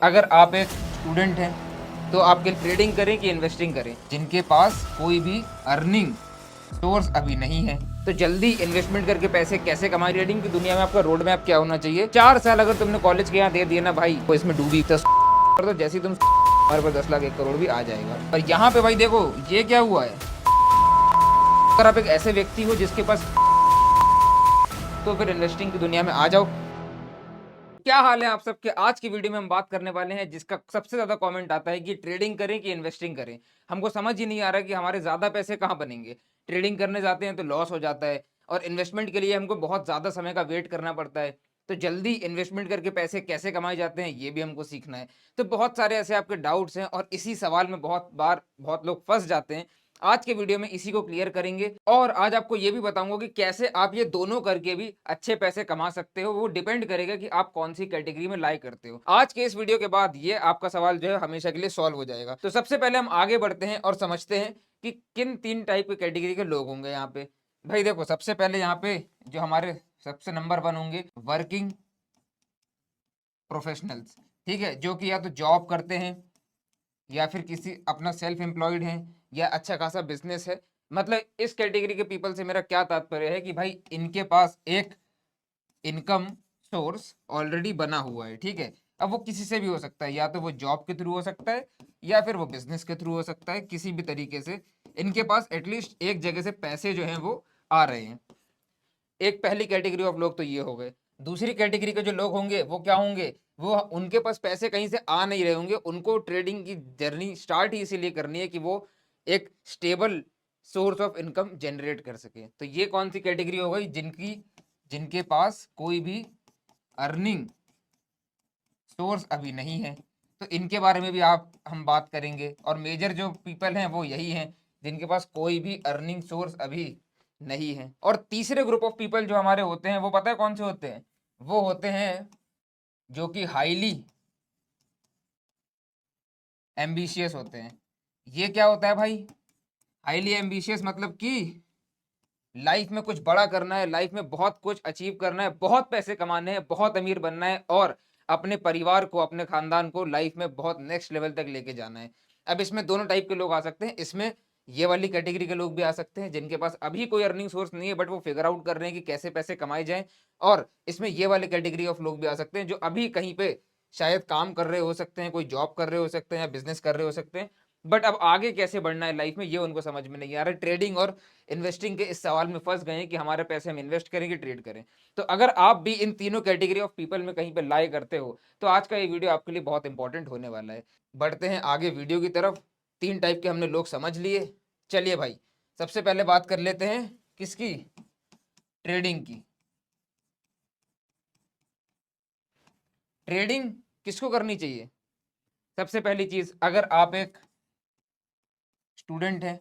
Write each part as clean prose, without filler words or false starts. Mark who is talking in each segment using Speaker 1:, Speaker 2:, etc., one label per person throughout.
Speaker 1: अगर आप एक स्टूडेंट हैं तो आपके ट्रेडिंग करें कि इन्वेस्टिंग करें, जिनके पास कोई भी अर्निंग सोर्स अभी नहीं है, तो जल्दी इन्वेस्टमेंट करके पैसे कैसे कमाए। ट्रेडिंग की दुनिया में आपका रोड मैप क्या होना चाहिए। 4 साल अगर तुमने कॉलेज के यहाँ दे दिए ना भाई, तो इसमें डूबी कर दो, जैसे ही तुम हमारे पास 10 लाख 1 करोड़ भी आ जाएगा। पर यहाँ पे भाई देखो ये क्या हुआ है। अगर आप एक ऐसे व्यक्ति हो जिसके पास, तो फिर इन्वेस्टिंग की दुनिया में आ जाओ। क्या हाल है आप सबके। आज की वीडियो में हम बात करने वाले हैं जिसका सबसे ज्यादा कमेंट आता है कि ट्रेडिंग करें कि इन्वेस्टिंग करें। हमको समझ ही नहीं आ रहा कि हमारे ज्यादा पैसे कहाँ बनेंगे। ट्रेडिंग करने जाते हैं तो लॉस हो जाता है, और इन्वेस्टमेंट के लिए हमको बहुत ज्यादा समय का वेट करना पड़ता है। तो जल्दी इन्वेस्टमेंट करके पैसे कैसे कमाए जाते हैं ये भी हमको सीखना है। तो बहुत सारे ऐसे आपके डाउट्स हैं और इसी सवाल में बहुत बार बहुत लोग फंस जाते हैं। आज के वीडियो में इसी को क्लियर करेंगे, और आज आपको ये भी बताऊंगा कि कैसे आप ये दोनों करके भी अच्छे पैसे कमा सकते हो। वो डिपेंड करेगा कि आप कौन सी कैटेगरी में लाइक करते हो। आज के इस वीडियो के बाद ये आपका सवाल जो है हमेशा के लिए सॉल्व हो जाएगा। तो सबसे पहले हम आगे बढ़ते हैं और समझते हैं कि किन 3 टाइप के कैटेगरी के लोग होंगे यहाँ पे। भाई देखो, सबसे पहले यहाँ पे जो हमारे सबसे नंबर 1 होंगे, वर्किंग प्रोफेशनल्स। ठीक है, जो कि या तो जॉब करते हैं या फिर किसी अपना सेल्फ एम्प्लॉयड है या अच्छा खासा बिजनेस है। मतलब इस कैटेगरी के पीपल से मेरा क्या तात्पर्य है कि भाई इनके पास एक इनकम सोर्स ऑलरेडी बना हुआ है। ठीक है, अब वो किसी से भी हो सकता है, या तो वो जॉब के थ्रू हो सकता है या फिर वो बिजनेस के थ्रू हो सकता है। किसी भी तरीके से इनके पास एटलीस्ट एक जगह से पैसे जो हैं वो आ रहे हैं। एक पहली कैटेगरी ऑफ लोग तो ये हो गए। दूसरी कैटेगरी के जो लोग होंगे वो क्या होंगे, वो उनके पास पैसे कहीं से आ नहीं रहे होंगे। उनको ट्रेडिंग की जर्नी स्टार्ट ही इसीलिए करनी है कि वो एक stable source of income generate कर सके। तो ये कौन सी कैटेगरी हो गई, जिनके पास कोई भी अर्निंग सोर्स अभी नहीं है। तो इनके बारे में भी आप हम बात करेंगे, और मेजर जो पीपल हैं वो यही हैं जिनके पास कोई भी अर्निंग सोर्स अभी नहीं है। और तीसरे ग्रुप ऑफ पीपल जो हमारे होते हैं वो पता है कौन से होते हैं, वो होते हैं जो कि हाईली एम्बिशियस होते हैं। ये क्या होता है भाई, हाईली एम्बिशियस मतलब कि लाइफ में कुछ बड़ा करना है, लाइफ में बहुत कुछ अचीव करना है, बहुत पैसे कमाने हैं, बहुत अमीर बनना है, और अपने परिवार को, अपने खानदान को लाइफ में बहुत नेक्स्ट लेवल तक लेके जाना है। अब इसमें दोनों टाइप के लोग आ सकते हैं। इसमें ये वाली कैटेगरी के लोग भी आ सकते हैं जिनके पास अभी कोई अर्निंग सोर्स नहीं है, बट वो फिगर आउट कर रहे हैं कि कैसे पैसे कमाए जाएं। और इसमें ये वाले कैटेगरी ऑफ लोग भी आ सकते हैं जो अभी कहीं पे शायद काम कर रहे हो सकते हैं, कोई जॉब कर रहे हो सकते हैं या बिजनेस कर रहे हो सकते हैं, बट अब आगे कैसे बढ़ना है लाइफ में ये उनको समझ में नहीं आ रहा। ट्रेडिंग और इन्वेस्टिंग के इस सवाल में फंस गए हैं कि हमारे पैसे हम इन्वेस्ट करें कि ट्रेड करें। तो अगर आप भी इन तीनों कैटेगरी ऑफ पीपल में कहीं पे लाई करते हो, तो आज का ये वीडियो आपके लिए बहुत इंपॉर्टेंट होने वाला है। बढ़ते हैं आगे वीडियो की तरफ। 3 टाइप के हमने लोग समझ लिए। चलिए भाई, सबसे पहले बात कर लेते हैं किसकी, ट्रेडिंग की। ट्रेडिंग किसको करनी चाहिए। सबसे पहली चीज, अगर आप एक स्टूडेंट हैं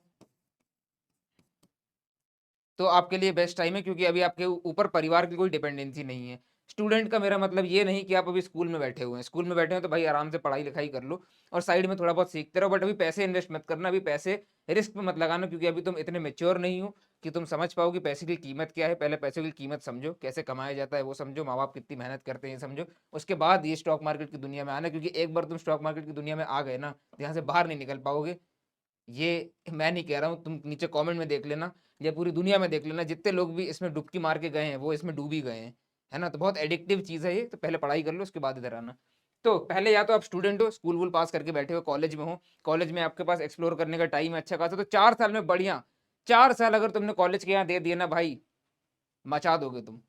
Speaker 1: तो आपके लिए बेस्ट टाइम है, क्योंकि अभी आपके ऊपर परिवार की कोई डिपेंडेंसी नहीं है। स्टूडेंट का मेरा मतलब ये नहीं कि आप अभी स्कूल में बैठे हुए हैं। स्कूल में बैठे हैं तो भाई आराम से पढ़ाई लिखाई कर लो और साइड में थोड़ा बहुत सीखते रहो, बट अभी पैसे इन्वेस्ट मत करना, अभी पैसे रिस्क पे मत लगाना, क्योंकि अभी तुम इतने मेच्योर नहीं हो कि तुम समझ पाओ कि पैसे की कीमत क्या है। पहले पैसे की कीमत समझो, कैसे कमाया जाता है वो समझो, माँ बाप कितनी मेहनत करते हैं समझो, उसके बाद ये स्टॉक मार्केट की दुनिया में आना। क्योंकि एक बार तुम स्टॉक मार्केट की दुनिया में आ गए ना, तो यहाँ से बाहर नहीं निकल पाओगे। ये मैं नहीं कह रहा हूँ, तुम नीचे कमेंट में देख लेना या पूरी दुनिया में देख लेना, जितने लोग भी इसमें डुबकी मार के गए हैं वो इसमें डूबी गए हैं, है ना। तो बहुत एडिक्टिव चीज़ है ये। तो पहले पढ़ाई कर लो, उसके बाद इधर आना। तो पहले या तो आप स्टूडेंट हो, स्कूल वूल पास करके बैठे हो, कॉलेज में हो, कॉलेज में आपके पास एक्सप्लोर करने का टाइम है अच्छा खासा, तो 4 साल में बढ़िया। 4 साल अगर तुमने कॉलेज के यहाँ दे दिए ना भाई, मचा दोगे तुम,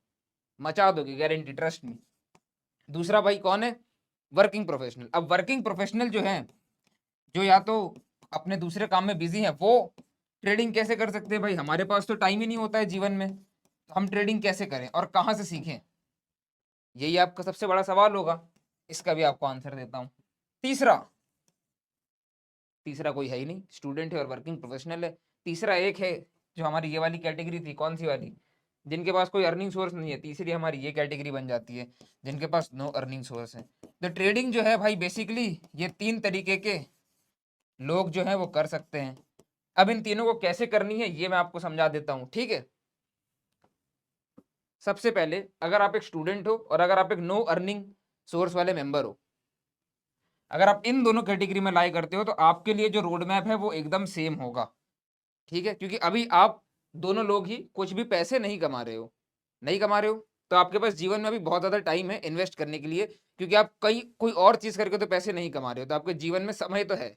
Speaker 1: मचा दोगे, गारंटी, ट्रस्ट में। दूसरा भाई कौन है, वर्किंग प्रोफेशनल। अब वर्किंग प्रोफेशनल जो है, जो या तो अपने दूसरे काम में बिजी हैं, वो ट्रेडिंग कैसे कर सकते हैं भाई। हमारे पास तो टाइम ही नहीं होता है जीवन में, तो हम ट्रेडिंग कैसे करें और कहाँ से सीखें, यही आपका सबसे बड़ा सवाल होगा। इसका भी आपको आंसर देता हूँ। तीसरा, तीसरा कोई है ही नहीं, स्टूडेंट है और वर्किंग प्रोफेशनल है। तीसरा एक है जो हमारी ये वाली कैटेगरी थी, कौन सी वाली, जिनके पास कोई अर्निंग सोर्स नहीं है। तीसरी हमारी ये कैटेगरी बन जाती है जिनके पास नो अर्निंग सोर्स है। तो ट्रेडिंग जो है भाई बेसिकली ये 3 तरीके के लोग जो हैं वो कर सकते हैं। अब इन तीनों को कैसे करनी है ये मैं आपको समझा देता हूं, ठीक है। सबसे पहले, अगर आप एक स्टूडेंट हो और अगर आप एक नो अर्निंग सोर्स वाले मेंबर हो, अगर आप इन दोनों कैटेगरी में लाई करते हो तो आपके लिए जो रोड मैप है वो एकदम सेम होगा, ठीक है। क्योंकि अभी आप दोनों लोग ही कुछ भी पैसे नहीं कमा रहे हो, नहीं कमा रहे हो, तो आपके पास जीवन में अभी बहुत ज़्यादा टाइम है इन्वेस्ट करने के लिए, क्योंकि आप कई कोई और चीज़ करके तो पैसे नहीं कमा रहे हो, तो आपके जीवन में समय तो है।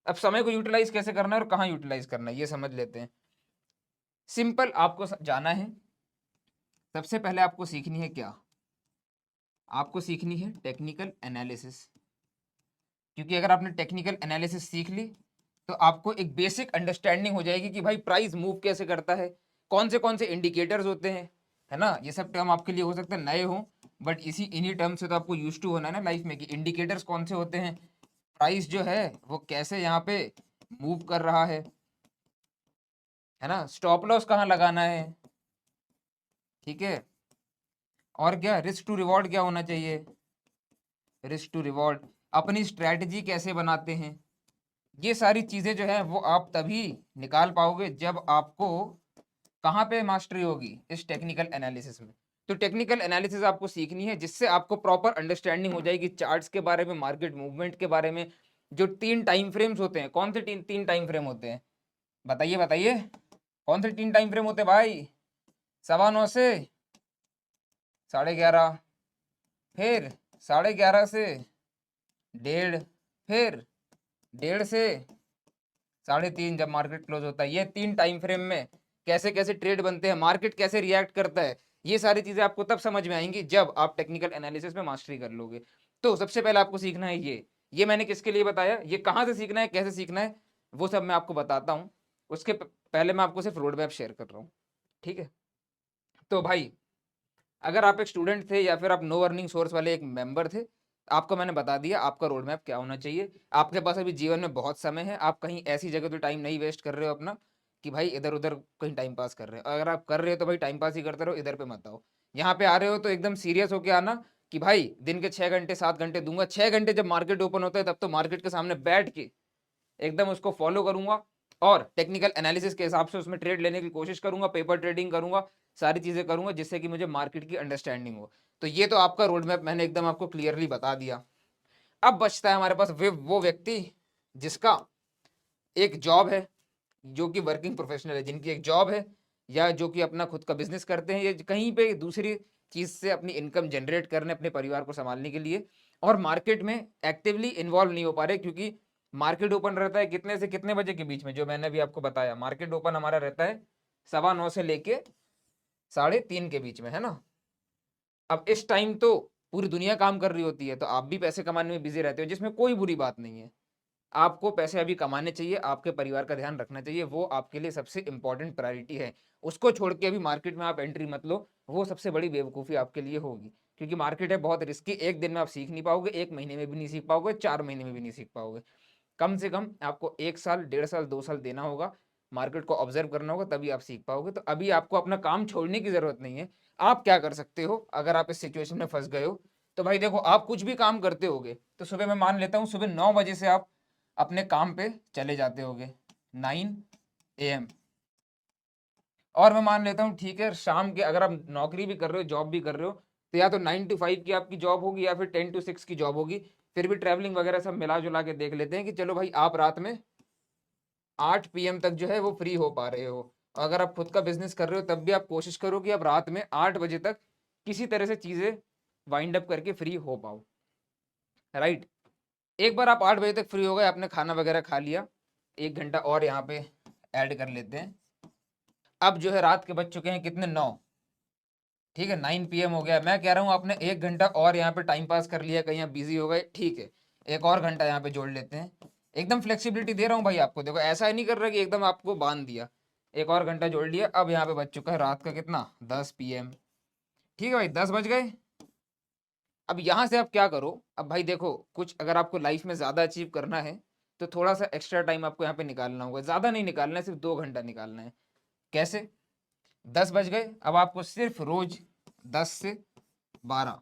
Speaker 1: अब समय को यूटिलाइज़ कैसे करना है और कहाँ यूटिलाइज़ करना है, ये समझ लेते हैं। सिंपल आपको जाना है, सबसे पहले आपको सीखनी है क्या? आपको सीखनी है टेक्निकल एनालिसिस। क्योंकि अगर आपने टेक्निकल एनालिसिस सीख ली तो आपको एक बेसिक अंडरस्टैंडिंग हो जाएगी कि भाई प्राइस मूव कैसे करता है, कौन से इंडिकेटर्स होते हैं, है ना। ये सब टर्म आपके लिए हो सकता है नए हो, बट इन्हीं टर्म से तो आपको यूज टू होना है ना लाइफ में, कि इंडिकेटर्स कौन से होते हैं, प्राइस जो है वो कैसे यहाँ पे मूव कर रहा है ना, स्टॉप लॉस कहाँ लगाना है, ठीक है। और क्या, रिस्क टू रिवॉर्ड क्या होना चाहिए, रिस्क टू रिवॉर्ड, अपनी स्ट्रैटेजी कैसे बनाते हैं। ये सारी चीज़ें जो है वो आप तभी निकाल पाओगे जब आपको कहाँ पे मास्टरी होगी, इस टेक्निकल एनालिसिस में। तो टेक्निकल एनालिसिस आपको सीखनी है जिससे आपको प्रॉपर अंडरस्टैंडिंग हो जाएगी चार्ट्स के बारे में, मार्केट मूवमेंट के बारे में। जो 3 टाइम फ्रेम्स होते हैं, कौन से 3 टाइम फ्रेम होते हैं, बताइए बताइए, कौन से 3 टाइम फ्रेम होते हैं भाई? 9:15 से 11:30, फिर 11:30 से 1:30, फिर 1:30 से 3:30 जब मार्केट क्लोज होता है। ये 3 टाइम फ्रेम में कैसे कैसे ट्रेड बनते हैं, मार्केट कैसे रिएक्ट करता है, ये सारी चीजें आपको तब समझ में आएंगी जब आप टेक्निकल एनालिसिस में मास्टरी कर लोगे। तो सबसे पहले आपको सीखना है ये मैंने किसके लिए बताया, ये कहाँ से सीखना है, कैसे सीखना है, वो सब मैं आपको बताता हूँ। उसके पहले मैं आपको सिर्फ रोड मैप शेयर कर रहा हूँ, ठीक है। तो भाई अगर आप एक स्टूडेंट थे या फिर आप नो अर्निंग सोर्स वाले एक मेंबर थे, आपको मैंने बता दिया आपका रोड मैप क्या होना चाहिए। आपके पास अभी जीवन में बहुत समय है, आप कहीं ऐसी जगह तो टाइम नहीं वेस्ट कर रहे हो अपना कि भाई इधर उधर कहीं टाइम पास कर रहे हो। अगर आप कर रहे हो तो भाई टाइम पास ही करते रहो, इधर पे मत आओ। यहाँ पे आ रहे हो तो एकदम सीरियस होके आना कि भाई दिन के 6 घंटे 7 घंटे दूंगा, 6 घंटे जब मार्केट ओपन होता है तब तो मार्केट के सामने बैठ के एकदम उसको फॉलो करूंगा और टेक्निकल एनालिसिस के हिसाब से उसमें ट्रेड लेने की कोशिश करूंगा, पेपर ट्रेडिंग करूंगा, सारी चीजें करूंगा जिससे कि मुझे मार्केट की अंडरस्टैंडिंग हो। तो ये तो आपका रोड मैप मैंने एकदम आपको क्लियरली बता दिया। अब बचता है हमारे पास वो व्यक्ति जिसका एक जॉब है, जो कि वर्किंग प्रोफेशनल है, जिनकी एक जॉब है या जो कि अपना खुद का बिजनेस करते हैं या कहीं पे दूसरी चीज से अपनी इनकम जनरेट करने अपने परिवार को संभालने के लिए, और मार्केट में एक्टिवली इन्वॉल्व नहीं हो पा रहे क्योंकि मार्केट ओपन रहता है कितने से कितने बजे के बीच में, जो मैंने अभी आपको बताया मार्केट ओपन हमारा रहता है 9:15 से लेके 3:30 के बीच में, है ना। अब इस टाइम तो पूरी दुनिया काम कर रही होती है, तो आप भी पैसे कमाने में बिजी रहते हो, जिसमें कोई बुरी बात नहीं है। आपको पैसे अभी कमाने चाहिए, आपके परिवार का ध्यान रखना चाहिए, वो आपके लिए सबसे इंपॉर्टेंट प्रायोरिटी है। उसको छोड़ के अभी मार्केट में आप एंट्री मत लो, वो सबसे बड़ी बेवकूफ़ी आपके लिए होगी। क्योंकि मार्केट है बहुत रिस्की, एक दिन में आप सीख नहीं पाओगे, 1 महीने में भी नहीं सीख पाओगे, 4 महीने में भी नहीं सीख पाओगे। कम से कम आपको 1 साल 1.5 साल 2 साल देना होगा, मार्केट को ऑब्जर्व करना होगा, तभी आप सीख पाओगे। तो अभी आपको अपना काम छोड़ने की ज़रूरत नहीं है। आप क्या कर सकते हो अगर आप इस सिचुएशन में फंस गए हो, तो भाई देखो आप कुछ भी काम करते होगे तो सुबह मैं मान लेता हूँ सुबह 9 बजे से आप अपने काम पे चले जाते होगे, 9 AM। और मैं मान लेता हूँ ठीक है शाम के अगर आप नौकरी भी कर रहे हो, जॉब भी कर रहे हो, तो या तो 9 to 5 की आपकी जॉब होगी या फिर 10 to 6 की जॉब होगी। फिर भी ट्रैवलिंग वगैरह सब मिला जुला के देख लेते हैं कि चलो भाई आप रात में 8 PM तक जो है वो फ्री हो पा रहे हो। अगर आप खुद का बिजनेस कर रहे हो तब भी आप कोशिश करो कि आप रात में 8 बजे तक किसी तरह से चीज़ें वाइंड अप करके फ्री हो पाओ, राइट। एक बार आप 8 बजे तक फ्री हो गए, आपने खाना वगैरह खा लिया, 1 घंटा और यहाँ पे ऐड कर लेते हैं। अब जो है रात के बज चुके हैं कितने, 9, ठीक है, 9 PM हो गया। मैं कह रहा हूँ आपने 1 घंटा और यहाँ पे टाइम पास कर लिया, कहीं आप बिजी हो गए, ठीक है, एक और घंटा यहाँ पे जोड़ लेते हैं। एकदम फ्लेक्सिबिलिटी दे रहा हूँ भाई आपको, देखो ऐसा ही नहीं कर रहा कि एकदम आपको बांध दिया। एक और घंटा जोड़ लिया, अब यहाँ पे बज चुका है रात का कितना, 10 PM। ठीक है भाई, 10 बज गए। अब यहाँ से आप क्या करो, अब भाई देखो कुछ अगर आपको लाइफ में ज़्यादा अचीव करना है तो थोड़ा सा एक्स्ट्रा टाइम आपको यहाँ पे निकालना होगा, ज़्यादा नहीं निकालना है, सिर्फ 2 घंटा निकालना है। कैसे, 10 बज गए, अब आपको सिर्फ रोज 10 से 12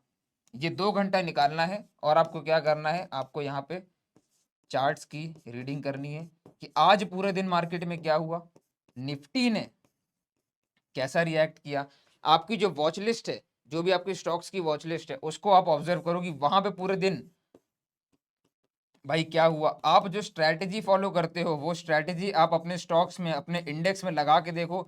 Speaker 1: ये 2 घंटा निकालना है। और आपको क्या करना है, आपको यहाँ पे चार्ट्स की रीडिंग करनी है कि आज पूरे दिन मार्केट में क्या हुआ, निफ्टी ने कैसा रिएक्ट किया। आपकी जो वॉच लिस्ट है, जो भी आपकी स्टॉक्स की वॉच लिस्ट है, उसको आप ऑब्जर्व करो कि वहां पे पूरे दिन भाई क्या हुआ, आप जो स्ट्रैटेजी फॉलो करते हो वो स्ट्रैटेजी आप अपने स्टॉक्स में, अपने इंडेक्स में लगा के देखो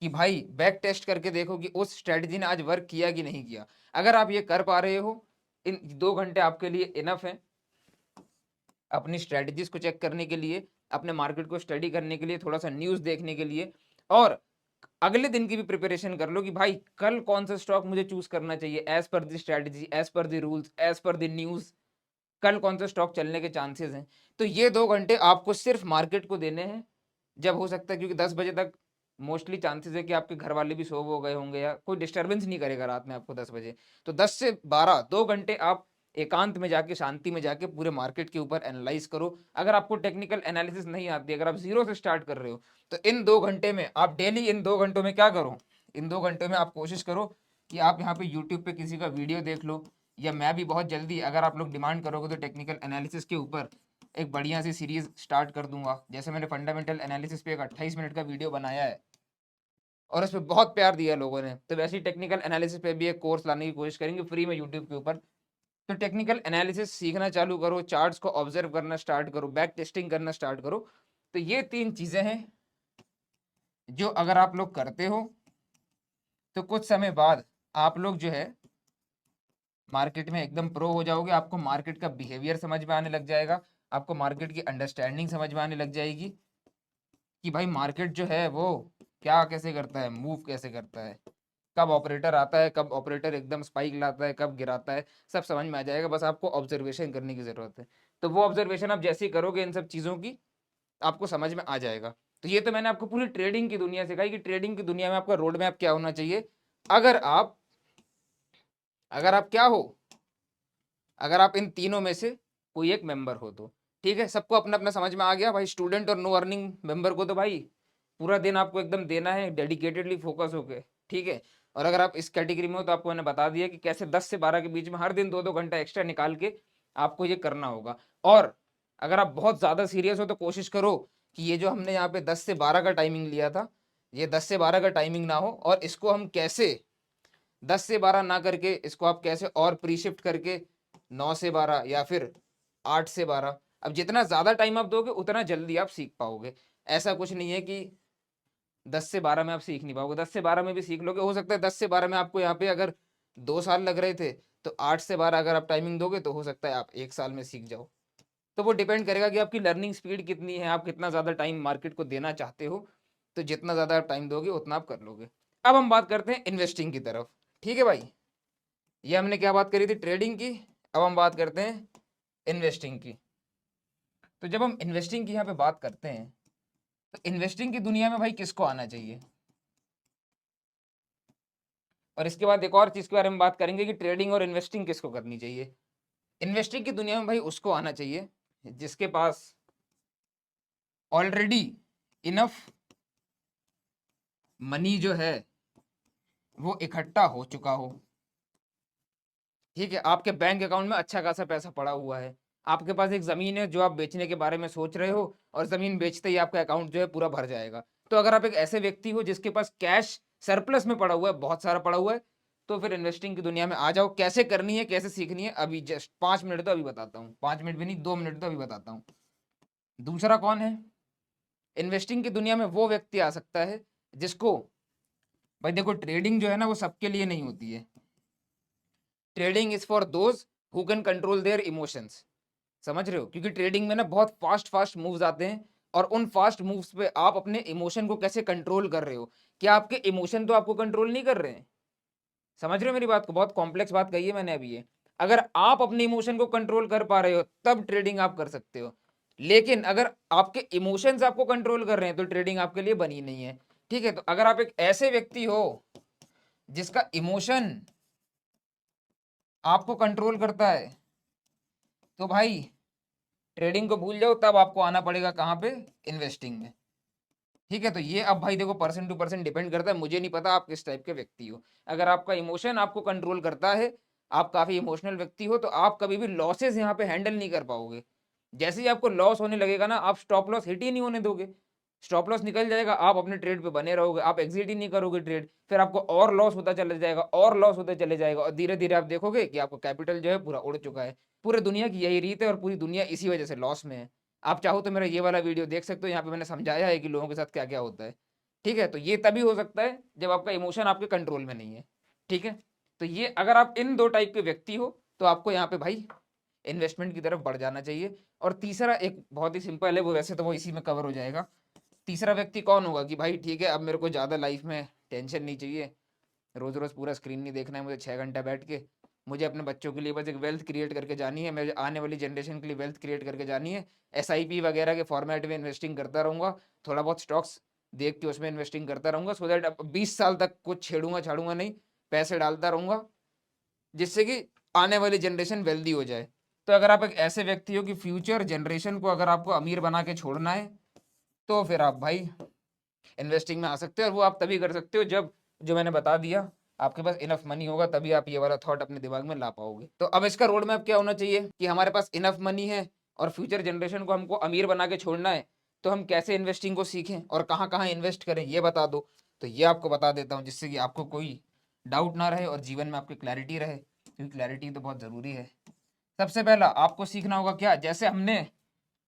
Speaker 1: कि भाई बैक टेस्ट करके देखो कि उस स्ट्रैटेजी ने आज वर्क किया कि नहीं किया। अगर आप ये कर पा रहे हो, इन 2 घंटे आपके लिए इनफ है अपनी स्ट्रैटेजीज को चेक करने के लिए, अपने मार्केट को स्टडी करने के लिए, थोड़ा सा न्यूज देखने के लिए, और अगले दिन की भी प्रिपरेशन कर लो कि भाई कल कौन सा स्टॉक मुझे चूज करना चाहिए एज पर दी स्ट्रैटेजी, एज पर दी रूल्स, एज पर दी न्यूज, कल कौन सा स्टॉक चलने के चांसेस हैं। तो ये 2 घंटे आपको सिर्फ मार्केट को देने हैं, जब हो सकता है, क्योंकि 10 बजे तक मोस्टली चांसेस है कि आपके घर वाले भी सो हो गए होंगे या कोई डिस्टर्बेंस नहीं करेगा रात में आपको 10 बजे। तो 10 से 12 2 घंटे आप एकांत में जाके, शांति में जाके पूरे मार्केट के ऊपर एनालाइज करो। अगर आपको टेक्निकल एनालिसिस नहीं आती, अगर आप जीरो से स्टार्ट कर रहे हो, तो इन 2 घंटे में आप डेली, इन 2 घंटों में क्या करो, इन 2 घंटों में आप कोशिश करो कि आप यहाँ पे यूट्यूब पे किसी का वीडियो देख लो, या मैं भी बहुत जल्दी, अगर आप लोग डिमांड करोगे तो टेक्निकल एनालिसिस के ऊपर एक बढ़िया सी सीरीज स्टार्ट कर दूंगा। जैसे मैंने फंडामेंटल एनालिसिस पे एक 28 मिनट का वीडियो बनाया है और उसमें बहुत प्यार दिया लोगों ने, तो वैसे ही टेक्निकल एनालिसिस पे भी एक कोर्स लाने की कोशिश करेंगे फ्री में यूट्यूब के ऊपर। तो टेक्निकल एनालिसिस सीखना चालू करो, चार्ट्स को ऑब्जर्व करना स्टार्ट करो, बैक टेस्टिंग करना स्टार्ट करो। तो ये 3 चीजें हैं जो अगर आप लोग करते हो तो कुछ समय बाद आप लोग जो है मार्केट में एकदम प्रो हो जाओगे। आपको मार्केट का बिहेवियर समझ में आने लग जाएगा, आपको मार्केट की अंडरस्टैंडिंग समझ में आने लग जाएगी कि भाई मार्केट जो है वो क्या कैसे करता है, मूव कैसे करता है, कब ऑपरेटर आता है, कब ऑपरेटर एकदम स्पाइक लाता है, कब गिराता है, सब समझ में आ जाएगा। बस आपको ऑब्जर्वेशन करने की जरूरत है। तो वो ऑब्जर्वेशन आप जैसे ही करोगे इन सब चीज़ों की, आपको समझ में आ जाएगा। तो ये तो मैंने आपको पूरी ट्रेडिंग की दुनिया सिखाई कि ट्रेडिंग की दुनिया में आपका रोड मैप क्या होना चाहिए। अगर आप अगर आप क्या हो, अगर आप इन तीनों में से कोई एक मेंबर हो तो ठीक है। सबको अपना अपना समझ में आ गया भाई। स्टूडेंट और नो अर्निंग मेंबर को तो भाई पूरा दिन आपको एकदम देना है डेडिकेटेडली फोकस होके, ठीक है। और अगर आप इस कैटेगरी में हो तो आपको मैंने बता दिया कि कैसे 10 से 12 के बीच में हर दिन 2-2 घंटा एक्स्ट्रा निकाल के आपको ये करना होगा। और अगर आप बहुत ज़्यादा सीरियस हो तो कोशिश करो कि ये जो हमने यहाँ पे 10 से 12 का टाइमिंग लिया था, ये 10 से 12 का टाइमिंग ना हो, और इसको हम कैसे 10 से 12 ना करके इसको आप कैसे और प्री शिफ्ट करके 9 से 12 या फिर 8 से 12, अब जितना ज़्यादा टाइम आप दोगे उतना जल्दी आप सीख पाओगे। ऐसा कुछ नहीं है कि 10 से 12 में आप सीख नहीं पाओगे, 10 से 12 में भी सीख लोगे। हो सकता है 10 से 12 में आपको यहाँ पे अगर 2 साल लग रहे थे, तो 8 से 12 अगर आप टाइमिंग दोगे तो हो सकता है आप 1 साल में सीख जाओ। तो वो डिपेंड करेगा कि आपकी लर्निंग स्पीड कितनी है, आप कितना ज़्यादा टाइम मार्केट को देना चाहते हो। तो जितना ज़्यादा आप टाइम दोगे उतना आप कर लोगे। अब हम बात करते हैं इन्वेस्टिंग की तरफ, ठीक है भाई। ये हमने क्या बात करी थी, ट्रेडिंग की। अब हम बात करते हैं इन्वेस्टिंग की। तो जब हम इन्वेस्टिंग की यहाँ पे बात करते हैं, तो इन्वेस्टिंग की दुनिया में भाई किसको आना चाहिए, और इसके बाद एक और चीज के बारे में बात करेंगे कि ट्रेडिंग और इन्वेस्टिंग किसको करनी चाहिए। इन्वेस्टिंग की दुनिया में भाई उसको आना चाहिए जिसके पास ऑलरेडी इनफ मनी जो है वो इकट्ठा हो चुका हो, ठीक है। आपके बैंक अकाउंट में अच्छा खासा पैसा पड़ा हुआ है, आपके पास एक ज़मीन है जो आप बेचने के बारे में सोच रहे हो, और ज़मीन बेचते ही आपका अकाउंट जो है पूरा भर जाएगा। तो अगर आप एक ऐसे व्यक्ति हो जिसके पास कैश सरप्लस में पड़ा हुआ है, बहुत सारा पड़ा हुआ है, तो फिर इन्वेस्टिंग की दुनिया में आ जाओ। कैसे करनी है, कैसे सीखनी है, अभी जस्ट 5 मिनट तो अभी बताता हूँ, 5 मिनट भी नहीं, 2 मिनट तो अभी बताता हूँ। दूसरा कौन है, इन्वेस्टिंग की दुनिया में वो व्यक्ति आ सकता है जिसको, भाई देखो ट्रेडिंग जो है ना वो सबके लिए नहीं होती है। Trading is for those who can control their emotions, समझ रहे हो, क्योंकि ट्रेडिंग में ना बहुत फास्ट फास्ट मूव्स आते हैं, और उन फास्ट मूव्स पे आप अपने इमोशन को कैसे कंट्रोल कर रहे हो। क्या आपके इमोशन तो आपको कंट्रोल नहीं कर रहे हैं, समझ रहे हो मेरी बात को, बहुत कॉम्प्लेक्स बात कही है मैंने अभी ये। अगर आप अपने इमोशन को कंट्रोल कर पा रहे हो तब ट्रेडिंग आप कर सकते हो, लेकिन अगर आपके इमोशंस आपको कंट्रोल कर रहे हैं तो ट्रेडिंग आपके लिए बनी नहीं है, ठीक है। तो अगर आप एक ऐसे व्यक्ति हो जिसका इमोशन आपको कंट्रोल करता है, तो भाई ट्रेडिंग को भूल जाओ, तब आपको आना पड़ेगा कहाँ पे, इन्वेस्टिंग में, ठीक है। तो ये अब भाई देखो पर्सन टू पर्सन डिपेंड करता है, मुझे नहीं पता आप किस टाइप के व्यक्ति हो। अगर आपका इमोशन आपको कंट्रोल करता है, आप काफी इमोशनल व्यक्ति हो, तो आप कभी भी लॉसेस यहाँ पे हैंडल नहीं कर पाओगे। जैसे ही आपको लॉस होने लगेगा ना, आप स्टॉप लॉस हिट ही नहीं होने दोगे। स्टॉप लॉस निकल जाएगा, आप अपने ट्रेड पे बने रहोगे, आप एग्जिट ही नहीं करोगे ट्रेड, फिर आपको और लॉस होता चला जाएगा, और लॉस होता चले जाएगा, और धीरे धीरे आप देखोगे कि आपका कैपिटल जो है पूरा उड़ चुका है। पूरे दुनिया की यही रीत है और पूरी दुनिया इसी वजह से लॉस में है। आप चाहो तो मेरा ये वाला वीडियो देख सकते हो, यहाँ पे मैंने समझाया है कि लोगों के साथ क्या क्या होता है। ठीक है, तो ये तभी हो सकता है जब आपका इमोशन आपके कंट्रोल में नहीं है। ठीक है, तो ये अगर आप इन दो टाइप के व्यक्ति हो तो आपको यहाँ पे भाई इन्वेस्टमेंट की तरफ बढ़ जाना चाहिए। और तीसरा एक बहुत ही सिंपल है, वो वैसे तो वो इसी में कवर हो जाएगा। तीसरा व्यक्ति कौन होगा कि भाई ठीक है, अब मेरे को ज़्यादा लाइफ में टेंशन नहीं चाहिए, रोज़ रोज़ पूरा स्क्रीन नहीं देखना है मुझे 6 घंटा बैठ के, मुझे अपने बच्चों के लिए बस एक वेल्थ क्रिएट करके जानी है, मेरे आने वाली जनरेशन के लिए वेल्थ क्रिएट करके जानी है। SIP वगैरह के फॉर्मेट में इन्वेस्टिंग करता रहूँगा, थोड़ा बहुत स्टॉक्स देख के उसमें इन्वेस्टिंग करता रहूँगा, सो दैट अब 20 साल तक कुछ छेड़ूंगा छाड़ूंगा नहीं, पैसे डालता रहूँगा, जिससे कि आने वाली जनरेशन वेल्दी हो जाए। तो अगर आप एक ऐसे व्यक्ति हो कि फ्यूचर जनरेशन को अगर आपको अमीर बना के छोड़ना है, तो फिर आप भाई इन्वेस्टिंग में आ सकते हो। और वो आप तभी कर सकते हो जब, जो मैंने बता दिया, आपके पास इनफ मनी होगा, तभी आप ये वाला थॉट अपने दिमाग में ला पाओगे। तो अब इसका रोड मैप क्या होना चाहिए कि हमारे पास इनफ मनी है और फ्यूचर जनरेशन को हमको अमीर बना के छोड़ना है, तो हम कैसे इन्वेस्टिंग को सीखें और कहाँ कहाँ इन्वेस्ट करें, ये बता दो। तो ये आपको बता देता हूँ, जिससे कि आपको कोई डाउट ना रहे और जीवन में आपकी क्लैरिटी रहे, क्योंकि क्लैरिटी तो बहुत ज़रूरी है। सबसे पहला आपको सीखना होगा क्या, जैसे हमने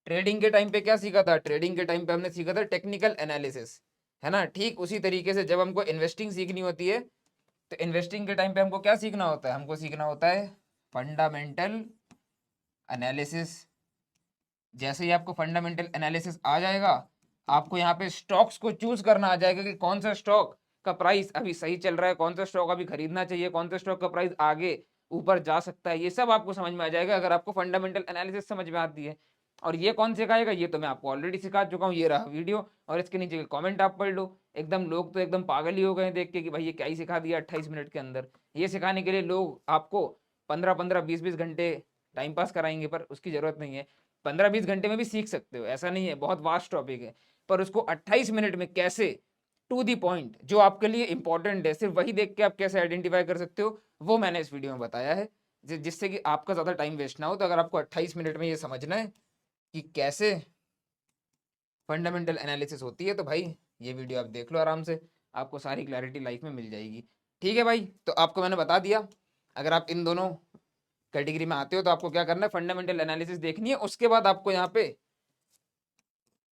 Speaker 1: ट्रेडिंग के टाइम पे क्या सीखा था, ट्रेडिंग के टाइम पे हमने सीखा था टेक्निकल एनालिसिस, है ना। ठीक उसी तरीके से जब हमको इन्वेस्टिंग सीखनी होती है, तो इन्वेस्टिंग के टाइम पे हमको क्या सीखना होता है, हमको सीखना होता है फंडामेंटल एनालिसिस। जैसे ही आपको फंडामेंटल एनालिसिस आ जाएगा, आपको यहाँ पे स्टॉक्स को चूज करना आ जाएगा कि कौन सा स्टॉक का प्राइस अभी सही चल रहा है, कौन सा स्टॉक अभी खरीदना चाहिए, कौन सा स्टॉक का प्राइस आगे ऊपर जा सकता है। ये सब आपको समझ में आ जाएगा अगर आपको फंडामेंटल एनालिसिस समझ में आती है। और ये कौन सिखाएगा, ये तो मैं आपको ऑलरेडी सिखा चुका हूँ, ये रहा वीडियो और इसके नीचे के कमेंट आप पढ़ लो। एकदम लोग तो एकदम पागल ही हो गए देख के कि भाई ये क्या ही सिखा दिया 28 मिनट के अंदर। ये सिखाने के लिए लोग आपको 15-15 20-20 घंटे टाइम पास कराएंगे, पर उसकी जरूरत नहीं है। 15-20 घंटे में भी सीख सकते हो, ऐसा नहीं है, बहुत वास्ट टॉपिक है। पर उसको 28 मिनट में कैसे, टू दी पॉइंट, जो आपके लिए इंपॉर्टेंट है, सिर्फ वही देख के आप कैसे आइडेंटिफाई कर सकते हो, वो मैंने इस वीडियो में बताया है, जिससे कि आपका ज़्यादा टाइम वेस्ट ना हो। तो अगर आपको 28 मिनट में ये समझना है कि कैसे फंडामेंटल एनालिसिस होती है, तो भाई ये वीडियो आप देख लो आराम से, आपको सारी क्लैरिटी लाइफ में मिल जाएगी। ठीक है भाई, तो आपको मैंने बता दिया, अगर आप इन दोनों कैटेगरी में आते हो तो आपको क्या करना है, फंडामेंटल एनालिसिस देखनी है, उसके बाद आपको यहाँ पे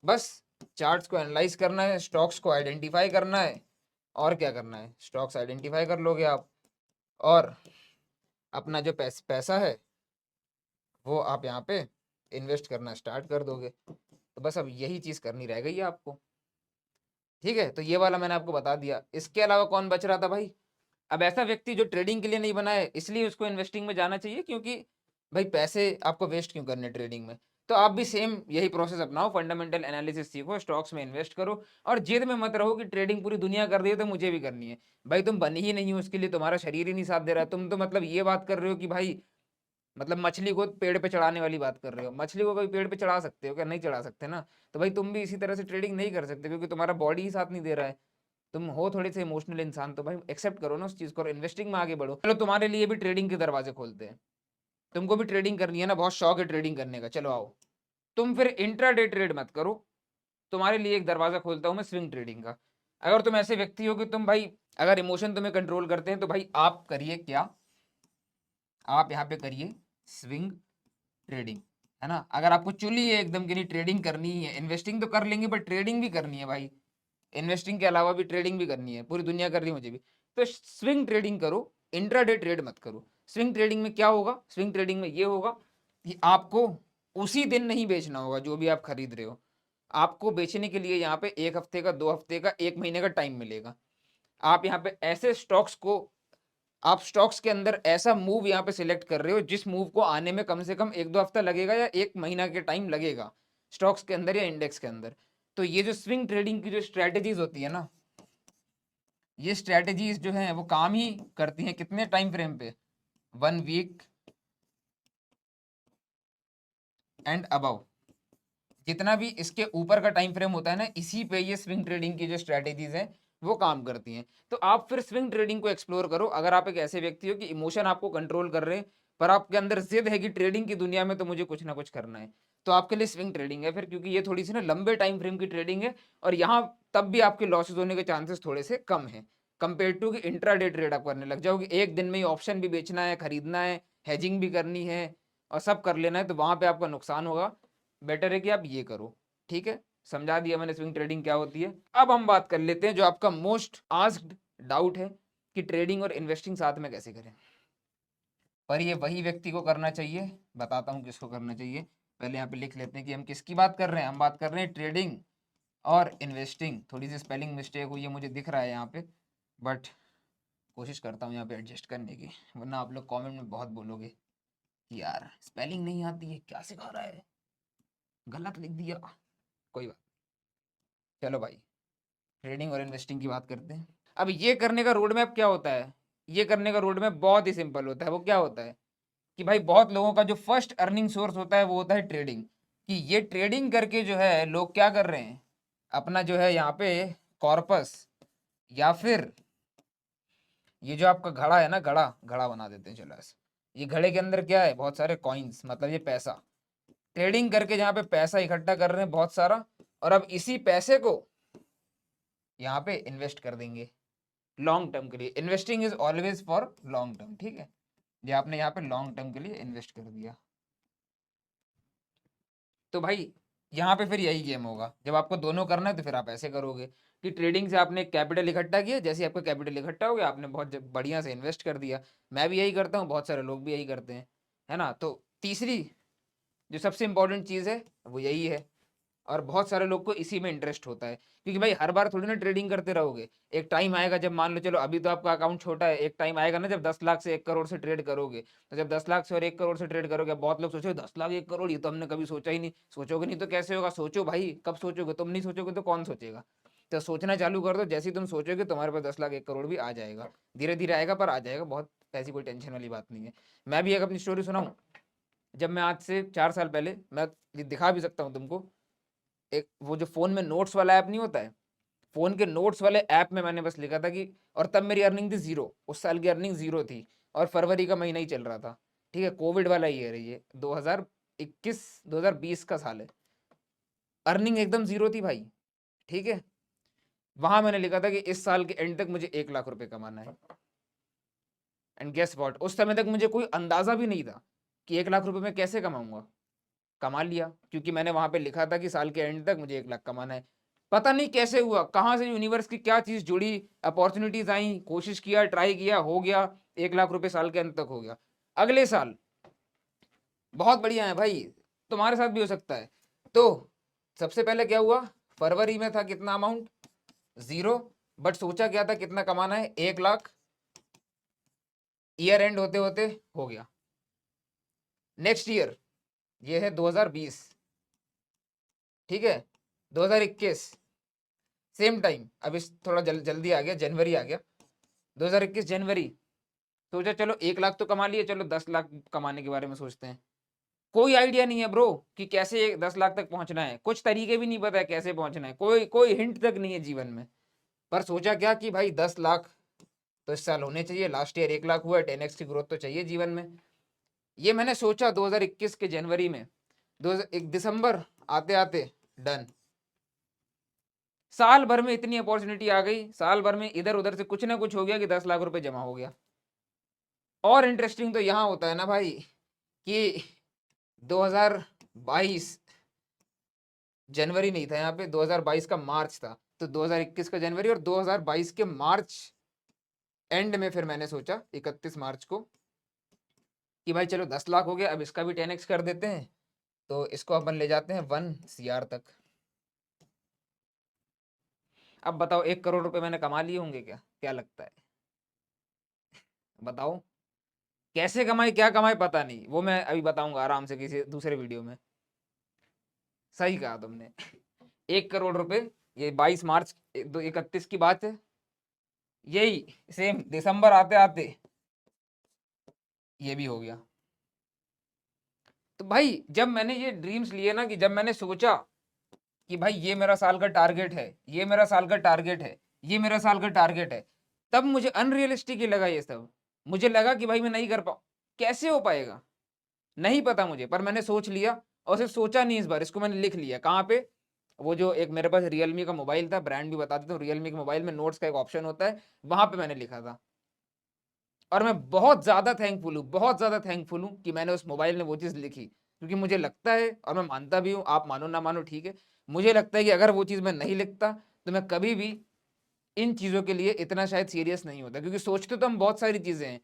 Speaker 1: बस चार्ट्स को एनालाइज करना है, स्टॉक्स को आइडेंटिफाई करना है, और क्या करना है, स्टॉक्स आइडेंटिफाई कर लोगे आप, और अपना जो पैसा है वो आप यहाँ पे इन्वेस्ट करना स्टार्ट कर दोगे। तो बस अब यही चीज़ करनी रह गई है आपको। ठीक है, तो ये वाला मैंने आपको बता दिया। इसके अलावा कौन बच रहा था भाई, अब ऐसा व्यक्ति जो ट्रेडिंग के लिए नहीं बना है, इसलिए उसको इन्वेस्टिंग में जाना चाहिए, क्योंकि भाई पैसे आपको वेस्ट क्यों करने ट्रेडिंग में। तो आप भी सेम यही प्रोसेस अपनाओ, फंडामेंटल एनालिसिस सीखो, स्टॉक्स में इन्वेस्ट करो, और जिद में मत रहो कि ट्रेडिंग पूरी दुनिया कर रही है तो मुझे भी करनी है। भाई तुम बनी ही नहीं हो उसके लिए, तुम्हारा शरीर ही नहीं साथ दे रहा है। तुम तो मतलब ये बात कर रहे हो कि भाई, मतलब मछली को पेड़ पे चढ़ाने वाली बात कर रहे हो। मछली को कोई पेड़ पे चढ़ा सकते हो क्या, नहीं चढ़ा सकते ना। तो भाई तुम भी इसी तरह से ट्रेडिंग नहीं कर सकते, क्योंकि तुम्हारा बॉडी ही साथ नहीं दे रहा है। तुम हो थोड़े से इमोशनल इंसान, तो भाई एक्सेप्ट करो ना उस चीज को, इन्वेस्टिंग में आगे बढ़ो। चलो तुम्हारे लिए भी ट्रेडिंग के दरवाजे खोलते हैं, तुमको भी ट्रेडिंग करनी है ना, बहुत शौक है ट्रेडिंग करने का, चलो आओ। तुम फिर इंट्राडे ट्रेड मत करो, तुम्हारे लिए एक दरवाजा खोलता हूं मैं स्विंग ट्रेडिंग का। अगर तुम ऐसे व्यक्ति हो कि तुम भाई, अगर इमोशन तुम्हें कंट्रोल करते हैं, तो भाई आप करिए क्या, आप यहाँ पे करिए स्विंग ट्रेडिंग, है ना। अगर आपको चुली है एकदम कि नहीं ट्रेडिंग करनी ही है, इन्वेस्टिंग तो कर लेंगे बट ट्रेडिंग भी करनी है भाई, इन्वेस्टिंग के अलावा भी ट्रेडिंग भी करनी है, पूरी दुनिया कर रही है मुझे भी, तो स्विंग ट्रेडिंग करो, इंट्राडे ट्रेड मत करो। स्विंग ट्रेडिंग में क्या होगा, स्विंग ट्रेडिंग में ये होगा कि आपको उसी दिन नहीं बेचना होगा जो भी आप खरीद रहे हो, आपको बेचने के लिए यहाँ पे 1 हफ्ते का, 2 हफ्ते का, 1 महीने का टाइम मिलेगा। आप यहाँ पे ऐसे स्टॉक्स को, आप स्टॉक्स के अंदर ऐसा मूव यहाँ पे सिलेक्ट कर रहे हो जिस मूव को आने में कम से कम 1-2 हफ्ता लगेगा या 1 महीना के टाइम लगेगा, स्टॉक्स के अंदर या इंडेक्स के अंदर। तो ये जो स्विंग ट्रेडिंग की जो स्ट्रेटेजीज होती है ना, ये स्ट्रेटेजीज जो है वो काम ही करती हैं कितने टाइम फ्रेम पे, 1 वीक एंड अबव, जितना भी इसके ऊपर का टाइम फ्रेम होता है ना, इसी पे ये स्विंग ट्रेडिंग की जो स्ट्रेटेजीज हैं वो काम करती हैं। तो आप फिर स्विंग ट्रेडिंग को एक्सप्लोर करो, अगर आप एक ऐसे व्यक्ति हो कि इमोशन आपको कंट्रोल कर रहे हैं, पर आपके अंदर जिद है कि ट्रेडिंग की दुनिया में तो मुझे कुछ ना कुछ करना है, तो आपके लिए स्विंग ट्रेडिंग है फिर, क्योंकि ये थोड़ी सी ना लंबे टाइम फ्रेम की ट्रेडिंग है, और यहाँ तब भी आपके लॉसेस होने के चांसेस थोड़े से कम है कंपेयर टू कि इंट्राडे ट्रेड आप करने लग जाओगे, एक दिन में ही ऑप्शन भी बेचना है, खरीदना है, हेजिंग भी करनी है और सब कर लेना है, तो वहां पे आपका नुकसान होगा। बेटर है कि आप ये करो। ठीक है, समझा दिया मैंने स्विंग ट्रेडिंग क्या होती है। अब हम बात कर लेते हैं जो आपका मोस्ट आस्क्ड डाउट है कि ट्रेडिंग और इन्वेस्टिंग साथ में कैसे करें। पर ये वही व्यक्ति को करना चाहिए, बताता हूँ किसको करना चाहिए। पहले यहाँ पे लिख लेते हैं कि हम किसकी बात कर रहे हैं। हम बात कर रहे हैं ट्रेडिंग और इन्वेस्टिंग। थोड़ी सी स्पेलिंग मिस्टेक हुई है मुझे दिख रहा है यहाँ पे, बट कोशिश करता हूँ यहाँ पे एडजस्ट करने की, वरना आप लोग कमेंट में बहुत बोलोगे कि यार स्पेलिंग नहीं आती है, क्या सिखा रहा है, गलत लिख दिया। कोई बात, चलो भाई ट्रेडिंग और इन्वेस्टिंग की बात करते हैं। अब ये करने का रोड मैप क्या होता है, ये करने का रोड मैप बहुत ही सिंपल होता है। वो क्या होता है कि भाई बहुत लोगों का जो फर्स्ट अर्निंग सोर्स होता है वो होता है ट्रेडिंग, कि ये ट्रेडिंग करके जो है लोग क्या कर रहे हैं, अपना जो है यहाँ पे कॉर्पस या फिर ये जो आपका घड़ा है ना, घड़ा घड़ा बना देते हैं चलो ऐसे, ये घड़े के अंदर क्या है, बहुत सारे कॉइन्स, मतलब ये पैसा, ट्रेडिंग करके जहाँ पे पैसा इकट्ठा कर रहे हैं बहुत सारा, और अब इसी पैसे को यहाँ पे इन्वेस्ट कर देंगे लॉन्ग टर्म के लिए। Investing is always for long term, ठीक है, ये आपने यहाँ पे लॉन्ग टर्म के लिए इन्वेस्ट कर दिया। तो भाई यहाँ पे फिर यही गेम होगा, जब आपको दोनों करना है तो फिर आप ऐसे करोगे कि ट्रेडिंग से आपने कैपिटल इकट्ठा किया, जैसे आपका कैपिटल इकट्ठा हो गया आपने बहुत बढ़िया से इन्वेस्ट कर दिया। मैं भी यही करता हूँ, बहुत सारे लोग भी यही करते हैं, है ना। तो तीसरी जो सबसे इंपॉर्टेंट चीज़ है वो यही है, और बहुत सारे लोग को इसी में इंटरेस्ट होता है, क्योंकि भाई हर बार थोड़ी ना ट्रेडिंग करते रहोगे। एक टाइम आएगा जब मान लो, चलो अभी तो आपका अकाउंट छोटा है, एक टाइम आएगा ना जब 10 लाख से 1 करोड़ से ट्रेड करोगे, तो जब 10 लाख से और 1 करोड़ से ट्रेड करोगे, बहुत लोग सोचोगे 10 लाख 1 करोड़, ये तो हमने कभी सोचा ही नहीं। सोचोगे नहीं तो कैसे होगा, सोचो भाई, कब सोचोगे, तुम नहीं सोचोगे तो कौन सोचेगा। तो सोचना चालू कर दो, जैसे ही तुम सोचोगे तुम्हारे पास 10 लाख 1 करोड़ भी आ जाएगा, धीरे धीरे आएगा पर आ जाएगा, बहुत ऐसी कोई टेंशन वाली बात नहीं है। मैं भी एक अपनी स्टोरी सुनाऊं, जब मैं आज से 4 साल पहले, मैं ये दिखा भी सकता हूँ तुमको, एक वो जो फोन में नोट्स वाला ऐप नहीं होता है, फोन के नोट्स वाले ऐप में मैंने बस लिखा था कि, और तब मेरी अर्निंग थी जीरो, उस साल की अर्निंग जीरो थी, और फरवरी का महीना ही चल रहा था, ठीक है, कोविड वाला ईयर है ये, 2021 2020 का साल है, अर्निंग एकदम जीरो थी भाई, ठीक है। वहां मैंने लिखा था कि इस साल के एंड तक मुझे 1 लाख रुपए कमाना है, एंड गेस व्हाट, उस समय तक मुझे कोई अंदाजा भी नहीं था कि 1 लाख रुपए मैं कैसे कमाऊंगा। कमा लिया, क्योंकि मैंने वहां पे लिखा था कि साल के एंड तक मुझे 1 लाख कमाना है। पता नहीं कैसे हुआ, कहाँ से यूनिवर्स की क्या चीज जुड़ी, अपॉर्चुनिटीज आई, कोशिश किया, ट्राई किया, हो गया, 1 लाख रुपए साल के अंत तक हो गया। अगले साल बहुत बढ़िया है भाई, तुम्हारे साथ भी हो सकता है। तो सबसे पहले क्या हुआ, फरवरी में था कितना अमाउंट, जीरो, बट सोचा क्या था कितना कमाना है, 1 लाख, ईयर एंड होते होते हो गया। नेक्स्ट ईयर ये है 2020, ठीक है, 2021 सेम टाइम, अब इस थोड़ा जल्दी आ गया, जनवरी आ गया, 2021 जनवरी, सोचा चलो 1 लाख तो कमा लिए, चलो 10 लाख कमाने के बारे में सोचते हैं। कोई आइडिया नहीं है ब्रो कि कैसे 10 लाख तक पहुंचना है, कुछ तरीके भी नहीं पता है कैसे पहुंचना है, कोई कोई हिंट तक नहीं है जीवन में। पर सोचा क्या कि भाई 10 लाख तो इस साल होने चाहिए, लास्ट ईयर 1 लाख हुआ, 10x की ग्रोथ तो चाहिए जीवन में। ये मैंने सोचा 2021 के जनवरी में, 1 दिसंबर आते आते डन। साल भर में इतनी अपॉर्चुनिटी आ गई, साल भर में इधर उधर से कुछ ना कुछ हो गया कि 10 लाख रुपए जमा हो गया। और इंटरेस्टिंग तो यहां होता है ना भाई कि 2022 जनवरी नहीं था, यहाँ पे 2022 का मार्च था, तो 2021 का जनवरी और 2022 के मार्च एंड में फिर मैंने सोचा 31 मार्च को कि भाई चलो 10 लाख हो गया, अब इसका भी 10x कर देते हैं, तो इसको अपन ले जाते हैं 1 CR तक। अब बताओ 1 करोड़ रुपए मैंने कमा लिए होंगे क्या, क्या लगता है, बताओ कैसे कमाए क्या कमाए पता नहीं, वो मैं अभी बताऊंगा आराम से किसी दूसरे वीडियो में। सही कहा तुमने, 1 करोड़ रुपए, ये 22 मार्च 31 की बात है, यही सेम दिसंबर आते आते ये भी हो गया। तो भाई जब मैंने ये ड्रीम्स लिए ना, कि जब मैंने सोचा कि भाई ये मेरा साल का टारगेट है, ये मेरा साल का टारगेट है, ये मेरा साल का टारगेट है, तब मुझे अनरियलिस्टिक ही लगा ये सब। मुझे लगा कि भाई मैं नहीं कर पाऊँ, कैसे हो पाएगा नहीं पता मुझे, पर मैंने सोच लिया और सिर्फ सोचा नहीं, इस बार इसको मैंने लिख लिया। कहाँ पे? वो जो एक मेरे पास रियलमी का मोबाइल था, ब्रांड भी बता देता हूँ, रियलमी के मोबाइल में नोट्स का एक ऑप्शन होता है, वहां पे मैंने लिखा था। और मैं बहुत ज़्यादा थैंकफुल हूँ, बहुत ज़्यादा थैंकफुल हूँ कि मैंने उस मोबाइल में वो चीज़ लिखी, क्योंकि मुझे लगता है, और मैं मानता भी हूँ, आप मानो ना मानो ठीक है, मुझे लगता है कि अगर वो चीज़ मैं नहीं लिखता तो मैं कभी भी इन चीज़ों के लिए इतना शायद सीरियस नहीं होता। क्योंकि सोचते तो हम बहुत सारी चीज़ें हैं,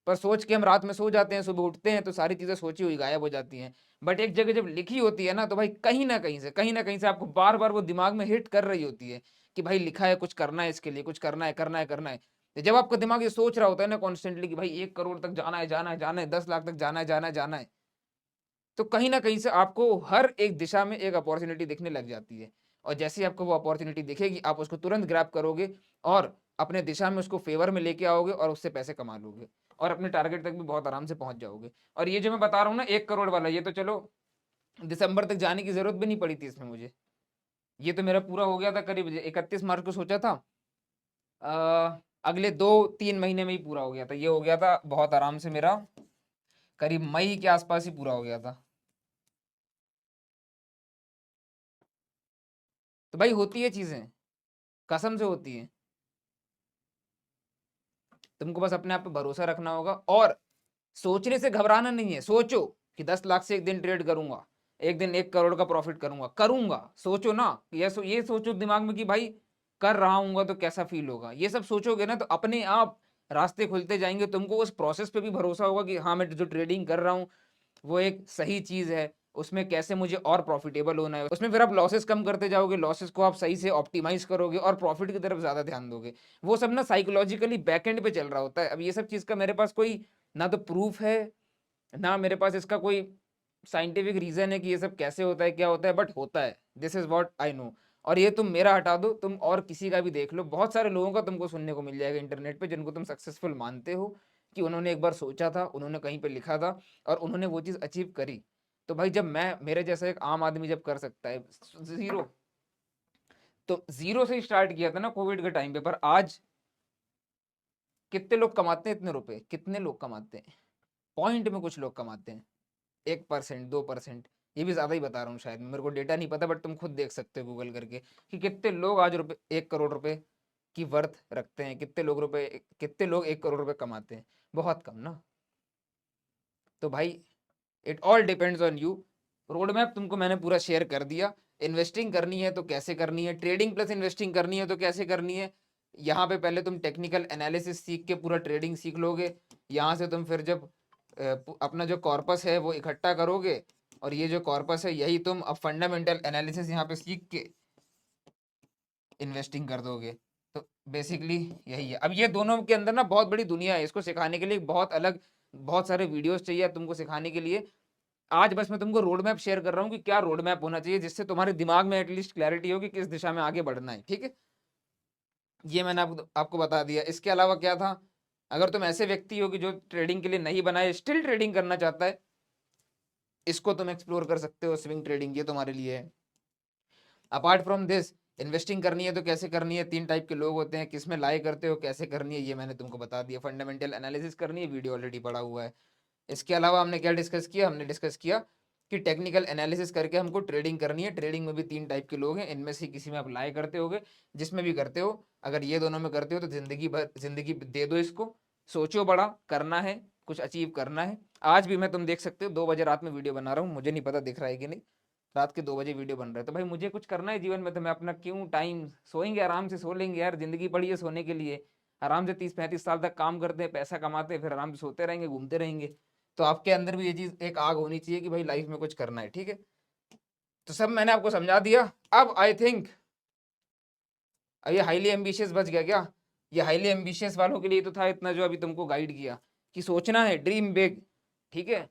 Speaker 1: पर सोच के हम रात में सो जाते हैं, सुबह उठते हैं तो सारी चीज़ें सोची हुई गायब हो जाती हैं। बट एक जगह जब लिखी होती है ना, तो भाई कहीं ना कहीं से आपको बार बार वो दिमाग में हिट कर रही होती है कि भाई लिखा है, कुछ करना है, इसके लिए कुछ करना है, करना है, करना है। तो जब आपका दिमाग ये सोच रहा होता है ना कॉन्स्टेंटली कि भाई 1 करोड़ तक जाना है, जाना है, जाना है, 10 लाख तक जाना है, जाना है, जाना है, तो कहीं ना कहीं से आपको हर एक दिशा में एक अपॉर्चुनिटी दिखने लग जाती है। और जैसे ही आपको वो अपॉर्चुनिटी दिखेगी, आप उसको तुरंत ग्रैब करोगे और अपने दिशा में उसको फेवर में लेके आओगे और उससे पैसे कमा लोगे और अपने टारगेट तक भी बहुत आराम से पहुंच जाओगे। और ये जो मैं बता रहा हूँ ना 1 करोड़ वाला, ये तो चलो दिसंबर तक जाने की जरूरत भी नहीं पड़ी थी इसमें मुझे। ये तो मेरा पूरा हो गया था, करीब 31 मार्च को सोचा था, अगले 2-3 महीने में ही पूरा हो गया था। ये हो गया था बहुत आराम से मेरा, करीब मई के आसपास ही पूरा हो गया था। तो भाई होती है चीजें, कसम से होती है। तुमको बस अपने आप पे भरोसा रखना होगा और सोचने से घबराना नहीं है। सोचो कि 10 लाख से एक दिन ट्रेड करूंगा, एक दिन 1 करोड़ का प्रॉफिट करूंगा, करूंगा। सोचो ना, ये सोचो दिमाग में कि भाई कर रहा हूँ तो कैसा फील होगा। ये सब सोचोगे ना तो अपने आप रास्ते खुलते जाएंगे। तुमको उस प्रोसेस पे भी भरोसा होगा कि हाँ, मैं जो ट्रेडिंग कर रहा हूँ वो एक सही चीज है, उसमें कैसे मुझे और प्रॉफिटेबल होना है। उसमें फिर आप लॉसेस कम करते जाओगे, लॉसेस को आप सही से ऑप्टिमाइज करोगे और प्रॉफिट की तरफ ज्यादा ध्यान दोगे। वो सब ना साइकोलॉजिकली बैकएंड पे चल रहा होता है। अब ये सब चीज का मेरे पास कोई ना तो प्रूफ है, ना मेरे पास इसका कोई साइंटिफिक रीजन है कि ये सब कैसे होता है, क्या होता है, बट होता है। This is what I know. और ये तुम मेरा हटा दो, तुम और किसी का भी देख लो, बहुत सारे लोगों का तुमको सुनने को मिल जाएगा इंटरनेट पे जिनको तुम सक्सेसफुल मानते हो कि उन्होंने एक बार सोचा था, उन्होंने कहीं पे लिखा था और उन्होंने वो चीज अचीव करी। तो भाई जब मैं, मेरे जैसा एक आम आदमी जब कर सकता है जीरो, तो जीरो से स्टार्ट किया था ना कोविड के टाइम पे, पर आज कितने लोग कमाते हैं इतने रुपए? कितने लोग कमाते हैं? पॉइंट में कुछ लोग कमाते हैं, 1%, 2%। ये भी ज्यादा ही बता रहा हूँ शायद, मेरे को डेटा नहीं पता, बट तुम खुद देख सकते हो गूगल करके कि कितने लोग आज रुपए 1 करोड़ रुपए की वर्थ रखते हैं, कितने लोग 1 करोड़ रुपए कमाते हैं। बहुत कम ना। तो भाई it all depends on you. Road map तुमको मैंने पूरा शेयर कर दिया। इन्वेस्टिंग करनी है तो कैसे करनी है, ट्रेडिंग प्लस इन्वेस्टिंग करनी है तो कैसे करनी है। यहाँ पे पहले तुम टेक्निकल एनालिसिस सीख के पूरा ट्रेडिंग सीख लोगे। यहाँ से तुम फिर जब अपना जो कॉर्पस है वो इकट्ठा करोगे, और ये जो कॉर्पस है यही तुम अब फंडामेंटल एनालिसिस यहाँ पे सीख के इन्वेस्टिंग कर दोगे। तो बेसिकली यही है। अब ये दोनों के अंदर ना बहुत बड़ी दुनिया है, इसको सिखाने के लिए बहुत अलग, बहुत सारे वीडियोस चाहिए तुमको सिखाने के लिए। आज बस मैं तुमको रोड मैप शेयर कर रहा हूँ कि क्या रोड मैप होना चाहिए जिससे तुम्हारे दिमाग में एटलीस्ट क्लैरिटी हो कि किस दिशा में आगे बढ़ना है। ठीक है, ये मैंने आपको बता दिया। इसके अलावा क्या था, अगर तुम ऐसे व्यक्ति हो कि जो ट्रेडिंग के लिए नहीं बनाए, स्टिल ट्रेडिंग करना चाहता है, इसको तुम एक्सप्लोर कर सकते हो, स्विंग ट्रेडिंग, ये तुम्हारे लिए है। अपार्ट फ्रॉम दिस, इन्वेस्टिंग करनी है तो कैसे करनी है, 3 टाइप के लोग होते हैं, किस में लाई करते हो, कैसे करनी है, ये मैंने तुमको बता दिया। फंडामेंटल एनालिसिस करनी है, वीडियो ऑलरेडी पड़ा हुआ है। इसके अलावा हमने क्या डिस्कस किया, हमने डिस्कस किया कि टेक्निकल एनालिसिस करके हमको ट्रेडिंग करनी है। ट्रेडिंग में भी 3 टाइप के लोग हैं, इनमें से किसी में आप लाई करते होगे, जिसमें भी करते हो। अगर ये दोनों में करते हो तो जिंदगी भर जिंदगी दे दो इसको। सोचो बड़ा, करना है, कुछ अचीव करना है। आज भी मैं, तुम देख सकते हो, 2 बजे रात में वीडियो बना रहा हूँ, मुझे नहीं पता दिख रहा है कि नहीं, रात के 2 बजे वीडियो बन रहा है। तो भाई मुझे कुछ करना है जीवन में, तो मैं अपना क्यों टाइम, सोएंगे आराम से, सो लेंगे यार, जिंदगी पड़ी है सोने के लिए। आराम से 30-35 साल तक काम करते हैं, पैसा कमाते हैं, फिर आराम से सोते रहेंगे, घूमते रहेंगे। तो आपके अंदर भी ये चीज, एक आग होनी चाहिए कि भाई लाइफ में कुछ करना है। ठीक है, तो सब मैंने आपको समझा दिया। अब आई थिंक, ये हाईली एम्बिशियस बच गया क्या? ये हाईली एम्बिशियस वालों के लिए तो था इतना जो अभी तुमको गाइड किया कि सोचना है, ड्रीम बिग। ठीक है,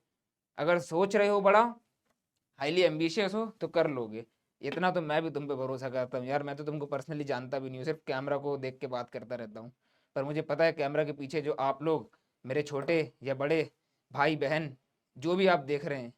Speaker 1: अगर सोच रहे हो बड़ा, हाईली एम्बिशियस हो तो कर लोगे। इतना तो मैं भी तुम पे भरोसा करता हूँ यार। मैं तो तुमको पर्सनली जानता भी नहीं हूँ, सिर्फ कैमरा को देख के बात करता रहता हूँ। पर मुझे पता है कैमरा के पीछे जो आप लोग, मेरे छोटे या बड़े भाई बहन, जो भी आप देख रहे हैं,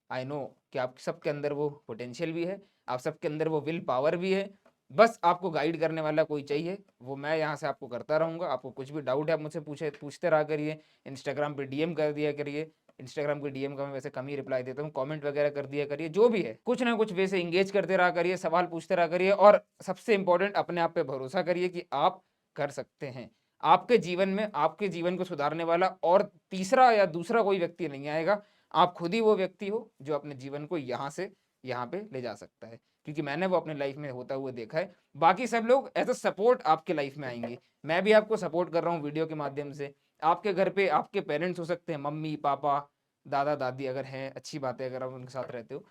Speaker 1: आई नो कि आप सबके अंदर वो पोटेंशियल भी है, आप सबके अंदर वो विल पावर भी है। बस आपको गाइड करने वाला कोई चाहिए, वो मैं यहाँ से आपको करता रहूँगा। आपको कुछ भी डाउट है आप मुझसे पूछते रहा करिए, इंस्टाग्राम पे डीएम कर दिया करिए। इंस्टाग्राम के डीएम का मैं वैसे कम ही रिप्लाई देता हूँ, कमेंट वगैरह कर दिया करिए, जो भी है कुछ ना कुछ वैसे इंगेज करते रहा करिए, सवाल पूछते रहा करिए, और सबसे इंपॉर्टेंट अपने आप पे भरोसा करिए कि आप कर सकते हैं। आपके जीवन में आपके जीवन को सुधारने वाला और तीसरा या दूसरा कोई व्यक्ति नहीं आएगा, आप खुद ही वो व्यक्ति हो जो अपने जीवन को यहाँ से यहाँ पे ले जा सकता है, क्योंकि मैंने वो अपने लाइफ में होता हुआ देखा है। बाकी सब लोग एज अ सपोर्ट आपके लाइफ में आएंगे, मैं भी आपको सपोर्ट कर रहा हूँ वीडियो के माध्यम से। आपके घर पे आपके पेरेंट्स हो सकते हैं, मम्मी पापा दादा दादी अगर हैं, अच्छी बात है, अगर आप उनके साथ रहते हो,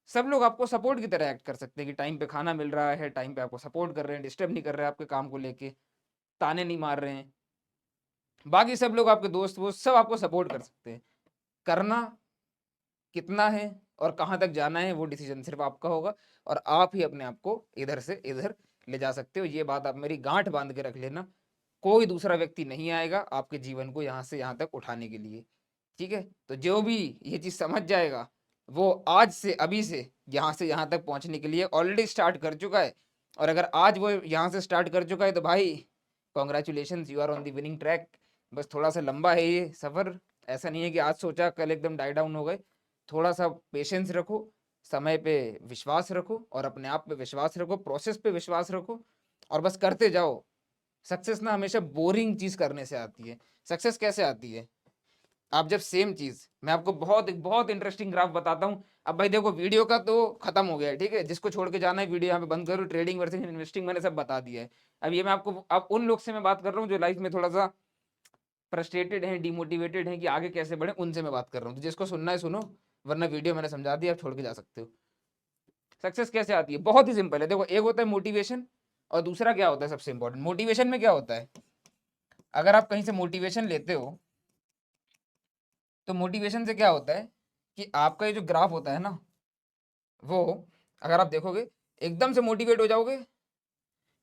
Speaker 1: सब लोग आपको सपोर्ट की तरह एक्ट कर सकते हैं कि टाइम पे खाना मिल रहा है, टाइम पे आपको सपोर्ट कर रहे हैं, डिस्टर्ब नहीं कर रहे हैं आपके काम को लेके, ताने नहीं मार रहे हैं। बाकी सब लोग आपके दोस्त वो सब आपको सपोर्ट कर सकते हैं। करना कितना है और कहाँ तक जाना है वो डिसीजन सिर्फ आपका होगा, और आप ही अपने आप को इधर से इधर ले जा सकते हो। ये बात आप मेरी गांठ बांध के रख लेना, कोई दूसरा व्यक्ति नहीं आएगा आपके जीवन को यहाँ से यहाँ तक उठाने के लिए। ठीक है, तो जो भी ये चीज समझ जाएगा वो आज से अभी से यहाँ तक पहुंचने के लिए ऑलरेडी स्टार्ट कर चुका है। और अगर आज वो यहाँ से स्टार्ट कर चुका है तो भाई congratulation, you are on the winning track. बस थोड़ा सा लंबा है ये सफर, ऐसा नहीं है कि आज सोचा कल एकदम डाई डाउन हो गए। थोड़ा सा पेशेंस रखो, समय पे विश्वास रखो, और अपने आप पे विश्वास रखो, प्रोसेस पे विश्वास रखो, और बस करते जाओ। सक्सेस ना हमेशा बोरिंग चीज करने से आती है। सक्सेस कैसे आती है? आप जब सेम चीज, मैं आपको बहुत बहुत इंटरेस्टिंग ग्राफ बताता हूँ। अब भाई देखो, वीडियो का तो खत्म हो गया है, ठीक है, जिसको छोड़ के जाना है वीडियो यहाँ पे बंद करो। ट्रेडिंग वर्सेस इन्वेस्टिंग मैंने सब बता दिया है। अब ये मैं आपको, अब उन लोग से मैं बात कर रहा हूँ जो लाइफ में थोड़ा सा फ्रस्ट्रेटेड हैं, डिमोटिवेटेड हैं कि आगे कैसे बढ़े, उनसे मैं बात कर रहा हूँ। तो जिसको सुनना है सुनो, वरना वीडियो मैंने समझा दिया, आप छोड़ के जा सकते हो। सक्सेस कैसे आती है? बहुत ही सिंपल है। देखो, एक होता है मोटिवेशन, और दूसरा क्या होता है सबसे इंपॉर्टेंट। मोटिवेशन में क्या होता है, अगर आप कहीं से मोटिवेशन लेते हो तो मोटिवेशन से क्या होता है कि आपका ये जो ग्राफ होता है ना, वो अगर आप देखोगे एकदम से मोटिवेट हो जाओगे।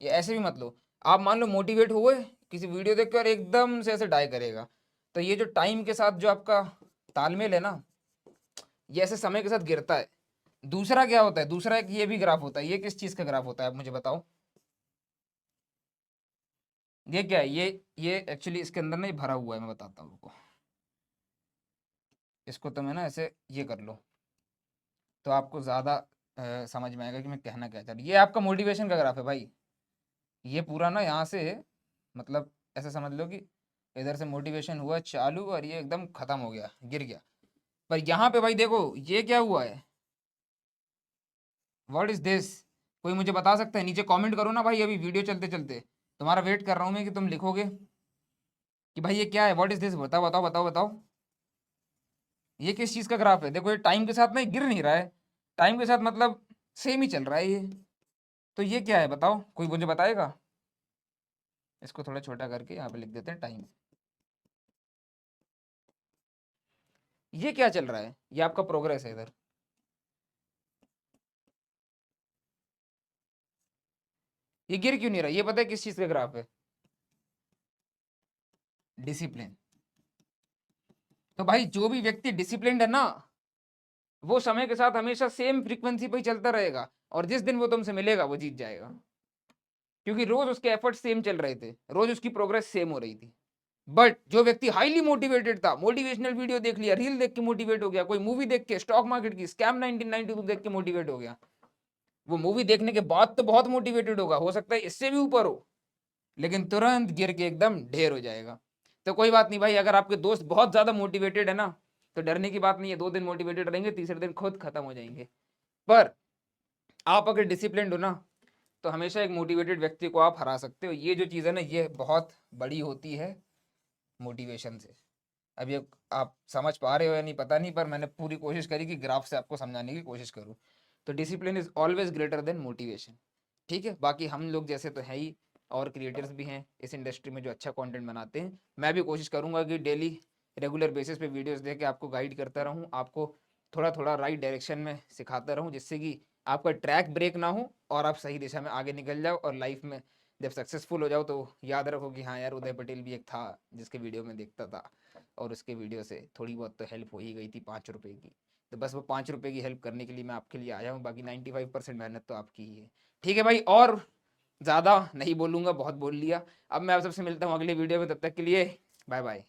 Speaker 1: ये ऐसे भी मत लो, आप मान लो मोटिवेट हुए किसी वीडियो देख कर, एकदम से ऐसे डाई करेगा। तो ये जो टाइम के साथ जो आपका तालमेल है ना, ये ऐसे समय के साथ गिरता है। दूसरा क्या होता है, दूसरा एक ये भी ग्राफ होता है। ये किस चीज का ग्राफ होता है आप मुझे बताओ? ये क्या है? ये एक्चुअली इसके अंदर ना ये भरा हुआ है, मैं बताता हूँ रुको। इसको तो मैं ना ऐसे ये कर लो तो आपको ज़्यादा समझ में आएगा कि मैं कहना क्या चाह रहा हूँ। ये आपका मोटिवेशन का ग्राफ है भाई। ये पूरा ना यहाँ से, मतलब ऐसे समझ लो कि इधर से मोटिवेशन हुआ चालू और ये एकदम खत्म हो गया, गिर गया। पर यहाँ पे भाई देखो ये क्या हुआ है, व्हाट इज दिस? कोई मुझे बता सकता है? नीचे कमेंट करो ना भाई, अभी वीडियो चलते चलते तुम्हारा वेट कर रहा हूँ मैं कि तुम लिखोगे कि भाई ये क्या है, व्हाट इज दिस। बताओ बताओ बताओ बताओ, ये किस चीज़ का ग्राफ है? देखो ये टाइम के साथ ना गिर नहीं रहा है, टाइम के साथ मतलब सेम ही चल रहा है ये। तो ये क्या है बताओ, कोई मुझे बताएगा? इसको थोड़ा छोटा करके यहाँ पे लिख देते हैं टाइम। ये क्या चल रहा है? ये आपका प्रोग्रेस है इधर। ये गिर क्यों नहीं रहा? ये पता है किस चीज का ग्राफ है? डिसिप्लिन। तो भाई जो भी व्यक्ति डिसिप्लिन्ड है ना, वो समय के साथ हमेशा सेम फ्रीक्वेंसी पे ही चलता रहेगा, और जिस दिन वो तुमसे मिलेगा वो जीत जाएगा, क्योंकि रोज उसके एफर्ट सेम चल रहे थे, रोज उसकी प्रोग्रेस सेम हो रही थी। बट जो व्यक्ति हाईली मोटिवेटेड था, मोटिवेशनल वीडियो देख लिया, रील देख के मोटिवेट हो गया, कोई मूवी देख के, स्टॉक मार्केट की स्कैम 1992 देख के मोटिवेट हो गया, वो मूवी देखने के बाद तो बहुत मोटिवेटेड होगा, हो सकता है इससे भी ऊपर हो, लेकिन तुरंत गिर के एकदम ढेर हो जाएगा। तो कोई बात नहीं भाई, अगर आपके दोस्त बहुत ज्यादा मोटिवेटेड है ना, तो डरने की बात नहीं है। 2 दिन मोटिवेटेड रहेंगे, तीसरे दिन खुद खत्म हो जाएंगे। पर आप अगर डिसिप्लिन हो ना, तो हमेशा एक मोटिवेटेड व्यक्ति को आप हरा सकते हो। ये जो चीज़ है ना, ये बहुत बड़ी होती है मोटिवेशन से। अब ये आप समझ पा रहे हो या नहीं पता नहीं, पर मैंने पूरी कोशिश करी कि ग्राफ से आपको समझाने की कोशिश करूँ। तो discipline is always greater than motivation. ठीक है, बाकी हम लोग जैसे तो है ही, और क्रिएटर्स भी हैं इस इंडस्ट्री में जो अच्छा कंटेंट बनाते हैं। मैं भी कोशिश करूंगा कि डेली रेगुलर बेसिस पे वीडियोस देके आपको गाइड करता रहूं, आपको थोड़ा थोड़ा राइट डायरेक्शन में सिखाता रहूं, जिससे कि आपका ट्रैक ब्रेक ना हो और आप सही दिशा में आगे निकल जाओ, और लाइफ में जब सक्सेसफुल हो जाओ तो याद रखो कि हाँ यार, उदय पटेल भी एक था जिसके वीडियो में देखता था, और उसके वीडियो से थोड़ी बहुत तो हेल्प हो ही गई थी 5 रुपये की। तो बस वो 5 रुपये की हेल्प करने के लिए मैं आपके लिए आया हूँ, बाकी 95% मेहनत तो आपकी ही है। ठीक है भाई, और ज़्यादा नहीं बोलूँगा, बहुत बोल लिया। अब मैं आप सबसे मिलता हूँ अगली वीडियो में, तब तक के लिए बाय बाय।